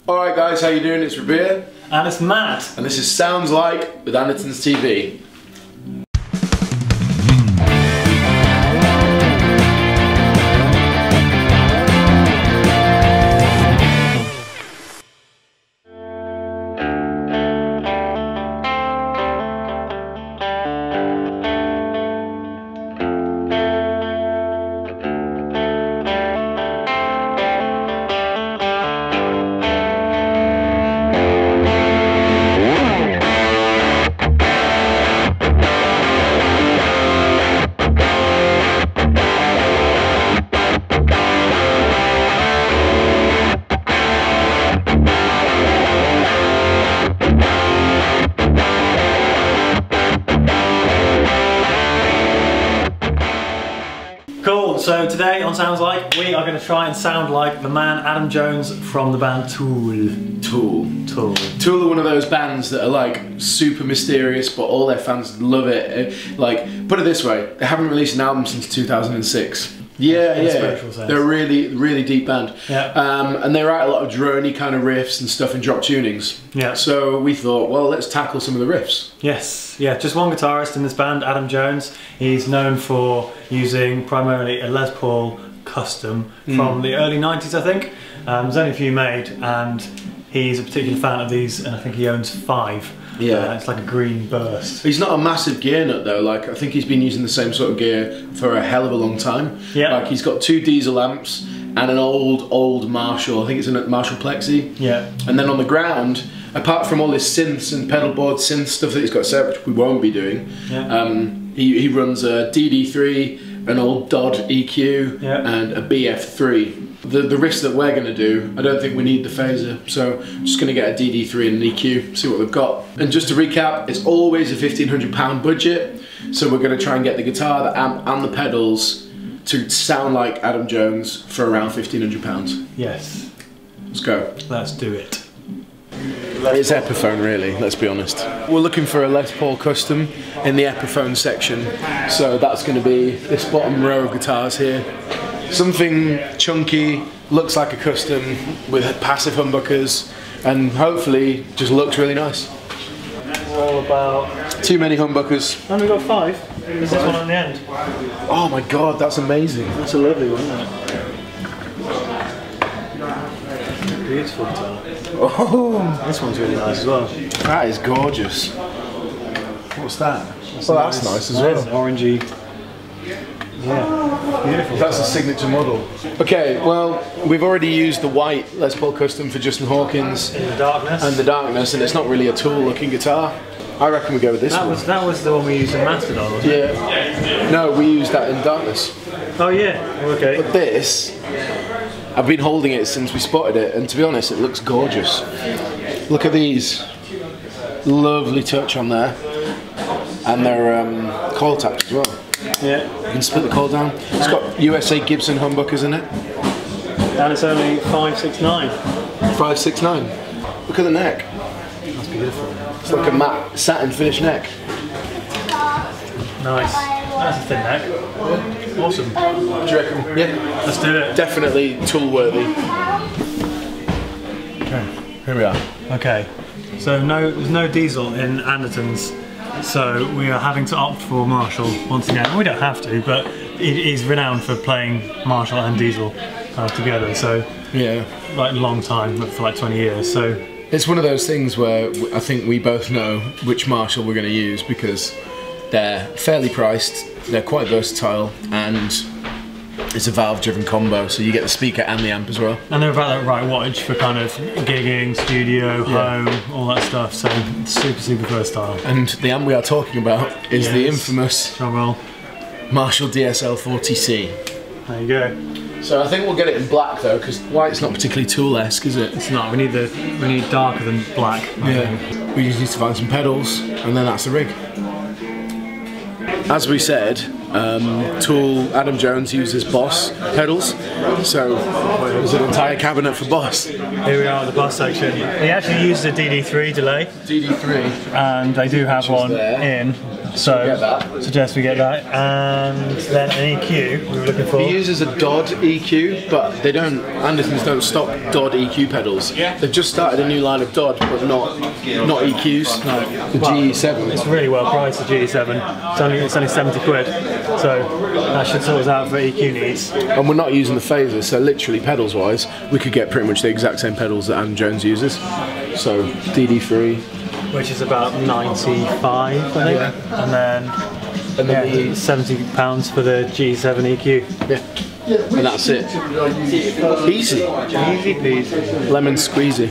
Alright guys, how you doing? It's Rabea. And it's Matt. And this is Sounds Like with Andertons TV. Cool, so today on Sounds Like, we are going to try and sound like the man Adam Jones from the band Tool. Tool are one of those bands that are like super mysterious, but all their fans love it. Like, put it this way, they haven't released an album since 2006. Yeah, they're a really deep band. Yeah. And they write a lot of droney kind of riffs and stuff and drop tunings. Yeah. So we thought, well, let's tackle some of the riffs. Yes, yeah, just one guitarist in this band, Adam Jones. He's known for using primarily a Les Paul custom from the early 90s, I think. There's only a few made, and he's a particular fan of these, and I think he owns 5. Yeah. It's like a green burst. He's not a massive gear nut though, like I think he's been using the same sort of gear for a hell of a long time. Yeah. Like he's got 2 diesel amps and an old Marshall, I think it's a Marshall Plexi. Yeah. And then on the ground, apart from all his synths and pedal board synth stuff that he's got set, which we won't be doing, he runs a DD3, an old Dodd EQ, and a BF3. The riffs that we're going to do, I don't think we need the phaser, so I'm just going to get a DD3 and an EQ, see what we've got. And just to recap, it's always a £1,500 budget, so we're going to try and get the guitar, the amp and the pedals to sound like Adam Jones for around £1,500. Yes. Let's go. Let's do it. It's Epiphone really, let's be honest. We're looking for a Les Paul custom in the Epiphone section, so that's going to be this bottom row of guitars here. Something chunky, looks like a custom with passive humbuckers, and hopefully just looks really nice. All about... Too many humbuckers. And we've got 5. There's this one on the end. Oh my god, that's amazing. That's a lovely one, isn't it? Beautiful guitar. Oh, this one's really nice as well. That is gorgeous. What's that? Well, that's nice as well. Orangey. Yeah, beautiful. That's a signature model. Okay, well, we've already used the white Les Paul custom for Justin Hawkins. In the darkness. And the darkness, and it's not really a Tool looking guitar. I reckon we go with this one. That was the one we used in Mastodon, wasn't it? Yeah. No, we used that in darkness. Oh yeah, okay. But this, I've been holding it since we spotted it, and to be honest, it looks gorgeous. Look at these. Lovely touch on there. And they're coil tapped as well. Yeah. You can split the coil down. It's got USA Gibson humbuckers in it. And it's only 569. 569. Look at the neck. That's beautiful. It's like a matte satin finish neck. Nice. That's a thin neck. Awesome. Do you reckon? Yeah. Let's do it. Definitely tool worthy. Okay. Here we are. Okay. So there's no diesel in Andertons. So we are having to opt for Marshall once again. We don't have to, but it is renowned for playing Marshall and diesel together. So yeah, like a long time, for like 20 years. So it's one of those things where I think we both know which Marshall we're going to use because they're fairly priced, they're quite versatile, and it's a valve-driven combo, so you get the speaker and the amp as well. And they're about the right wattage for kind of gigging, studio, home, all that stuff, so it's super versatile. And the amp we are talking about is the infamous Marshall DSL 40C. There you go. So I think we'll get it in black though, because white's not particularly Tool-esque, is it? It's not. We need darker than black. We just need to find some pedals, and then that's the rig. As we said, tool. Adam Jones uses Boss pedals, so there's an entire cabinet for Boss. Here we are at the Boss section. He actually uses a DD3 delay. DD3. And they do have one in, so suggest we get that. And then an EQ we were looking for. He uses a Dodd EQ, but they don't. Andertons don't stock Dodd EQ pedals. They've just started a new line of Dodd, but not EQs. No. The GE7. It's really well priced, the GE7. It's only 70 quid, so that should sort us out for EQ needs. And we're not using the phasers, so literally pedals wise, we could get pretty much the exact same pedals that Adam Jones uses. So DD3, which is about 95, I think. And then £70 for the G7 EQ. Yeah, and that's it. Easy. Easy peasy. Lemon squeezy.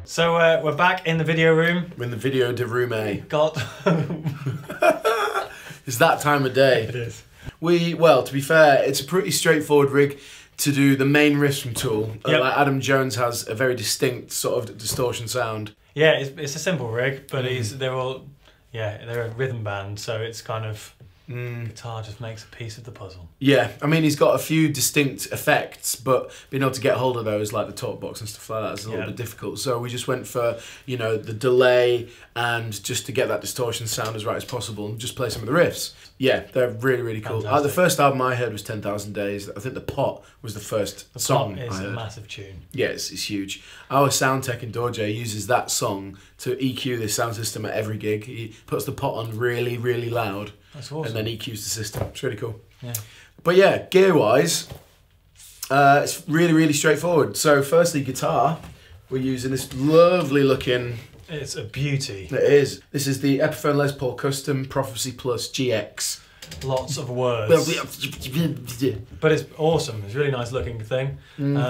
So we're back in the video room. We're in the video de room A. God. It's that time of day. It is. Well, to be fair, it's a pretty straightforward rig to do the main riffs from Tool. Yep. Like Adam Jones has a very distinct sort of distortion sound. Yeah, it's a simple rig, but they're a rhythm band, so it's kind of guitar just makes a piece of the puzzle. Yeah, I mean, he's got a few distinct effects, but being able to get hold of those, like the talk box and stuff like that, is a little bit difficult. So we just went for, you know, the delay and just to get that distortion sound as right as possible and just play some of the riffs. Yeah, they're really, really cool. The first album I heard was 10,000 Days. I think The Pot was the first song I heard. It's a massive tune. Yeah, it's huge. Our sound tech in Dorje uses that song to EQ this sound system at every gig. He puts The Pot on really, really loud. That's awesome. And then EQs the system. It's really cool. Yeah. But yeah, gear-wise, it's really, really straightforward. So firstly, guitar. We're using this lovely looking... It's a beauty. It is. This is the Epiphone Les Paul Custom Prophecy Plus GX. Lots of words. But it's awesome. It's a really nice looking thing. Really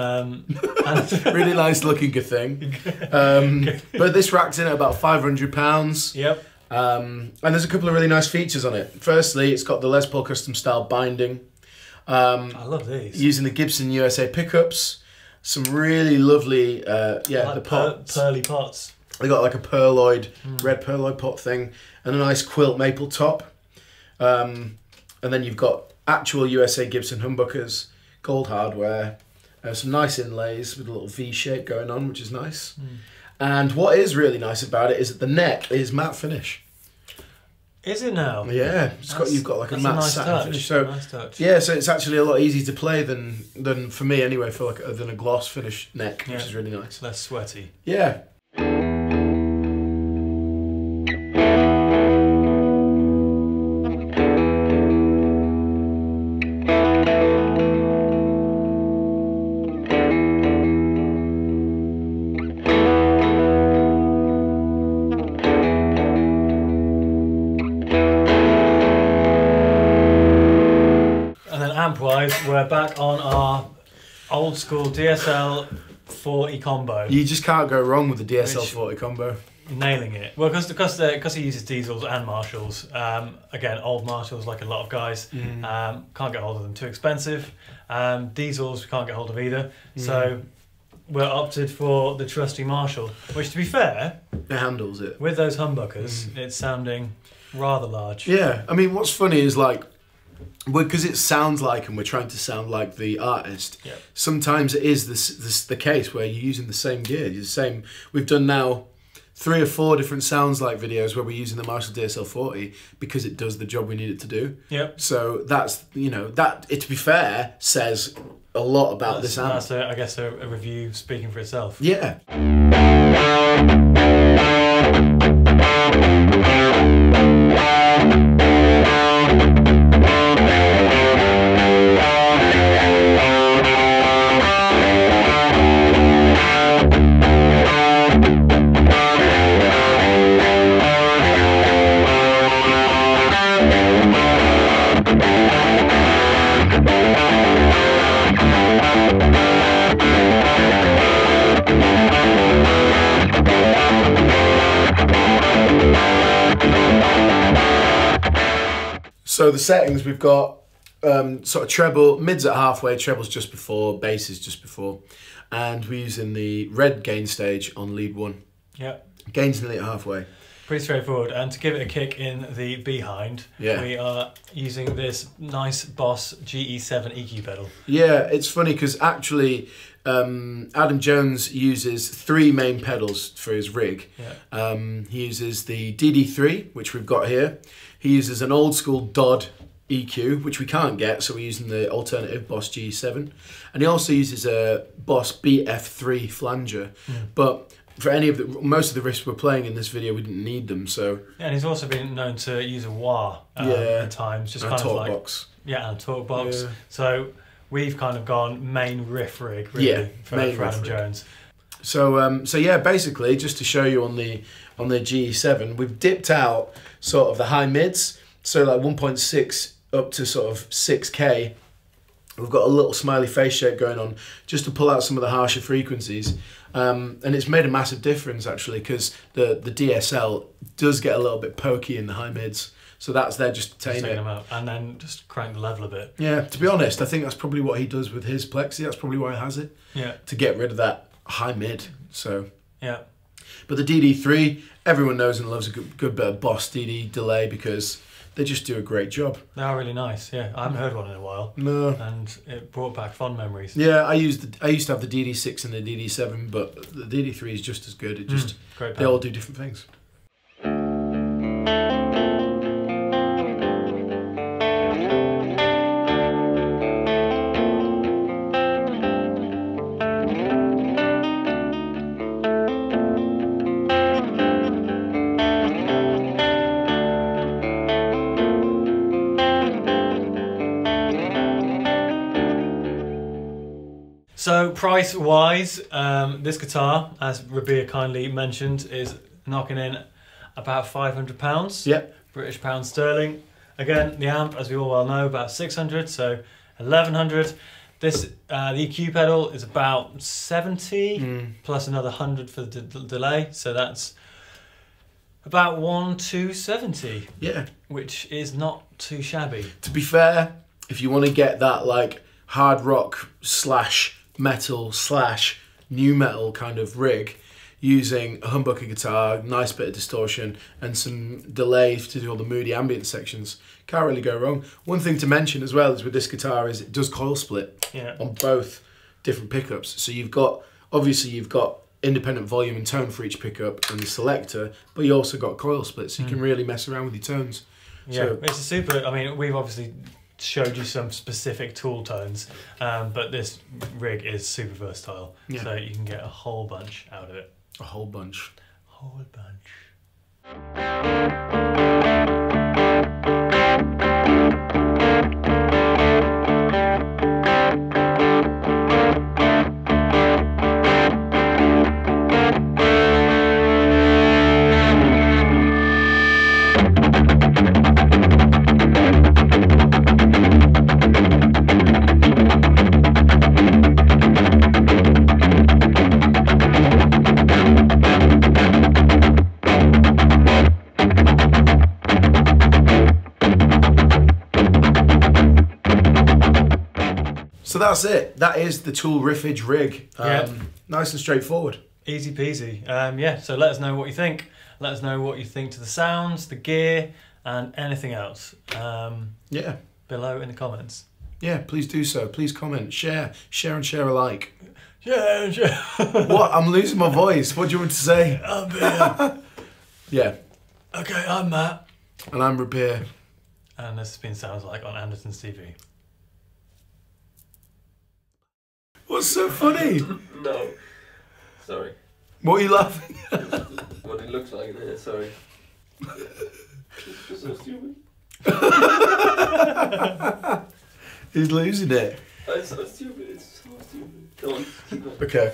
nice looking thing. But this rack's in at about £500. Yep. And there's a couple of really nice features on it. Firstly, it's got the Les Paul Custom Style binding. I love these. Using the Gibson USA pickups. Some really lovely, like the pots. Pearly pots. They got like a pearloid, red pearloid pot thing, and a nice quilt maple top. And then you've got actual USA Gibson humbuckers, gold hardware, some nice inlays with a little V shape going on, which is nice. And what is really nice about it is that the neck is matte finish. Is it now? Yeah, you've got like a matte satin finish. So nice touch. yeah, so it's actually a lot easier to play than for me anyway, than a gloss finish neck, which is really nice. Less sweaty. Yeah. Amp-wise, we're back on our old school DSL 40 combo. You just can't go wrong with the DSL 40 combo. Nailing it. Well, because he uses diesels and Marshalls. Again, old Marshalls, like a lot of guys, can't get hold of them. Too expensive. Diesels, we can't get hold of either. So we're opted for the trusty Marshall, which, to be fair, it handles it. With those humbuckers, it's sounding rather large. Yeah, I mean, what's funny is like, because it sounds like, and we're trying to sound like the artist. Yep. Sometimes it is the case where you're using the same gear. the same. We've done now 3 or 4 different sounds like videos where we're using the Marshall DSL 40 because it does the job we need it to do. Yep. So that's, you know, that, to be fair, says a lot about this amp. That's I guess a review speaking for itself. Yeah. So the settings, we've got sort of treble, mids at halfway, trebles just before, basses just before. And we're using the red gain stage on lead 1. Yeah. Gain's nearly at halfway. Pretty straightforward. And to give it a kick in the behind, we are using this nice Boss GE7 EQ pedal. Yeah, it's funny because actually Adam Jones uses 3 main pedals for his rig. Yeah. He uses the DD3, which we've got here. He uses an old school Dodd EQ, which we can't get, so we're using the alternative Boss GE7. And he also uses a Boss BF3 flanger. But for any of the, most of the riffs we're playing in this video, we didn't need them, so... Yeah, and he's also been known to use a wah at times. Just and kind a of talk like... box. Yeah, and a talk box. Yeah. So we've kind of gone main riff rig, really, for Adam Jones. So, so yeah, basically, just to show you on the GE7, we've dipped out sort of the high mids, so like 1.6 up to sort of 6K. We've got a little smiley face shape going on just to pull out some of the harsher frequencies. And it's made a massive difference actually, because the DSL does get a little bit pokey in the high mids. So that's there just to tame it. Them out and then just crank the level a bit. Yeah, to be honest, I think that's probably what he does with his Plexi. That's probably why he has it. Yeah. To get rid of that high mid. So. Yeah. But the DD3, everyone knows and loves a good bit of Boss DD delay because they just do a great job. They are really nice, yeah. I haven't heard one in a while. No. And it brought back fond memories. Yeah, I used to have the DD6 and the DD7, but the DD3 is just as good. It just they all do different things. So price-wise, this guitar, as Rabea kindly mentioned, is knocking in about £500. Yep. British pound sterling. Again, the amp, as we all well know, about 600, so 1100. This the EQ pedal is about 70 plus another 100 for the delay, so that's about 1,270. Yeah, which is not too shabby. To be fair, if you want to get that like hard rock slash metal slash new metal kind of rig, using a humbucker guitar, nice bit of distortion, and some delay to do all the moody ambient sections, can't really go wrong. One thing to mention as well is with this guitar is it does coil split on both different pickups. So you've got, obviously you've got independent volume and tone for each pickup and the selector, but you also got coil split, so you can really mess around with your tones. Yeah, so, it's a super, I mean, we've obviously showed you some specific tool tones, but this rig is super versatile, so you can get a whole bunch out of it. A whole bunch. Whole bunch. So that's it. That is the Tool Riffage rig. Nice and straightforward. Easy peasy. Yeah, so let us know what you think. Let us know what you think to the sounds, the gear, and anything else. Yeah. Below in the comments. Yeah, please do so. Please comment, share and share alike. Share and share. What? I'm losing my voice. What do you want to say? I'm Beer. Yeah. Okay, I'm Matt. And I'm Rabea. And this has been Sounds Like on Andertons TV. What's so funny? No. Sorry. What are you laughing at? What it looks like in here, sorry. It's so stupid. He's losing it. It's so stupid, it's so stupid. Go on, keep going. Okay.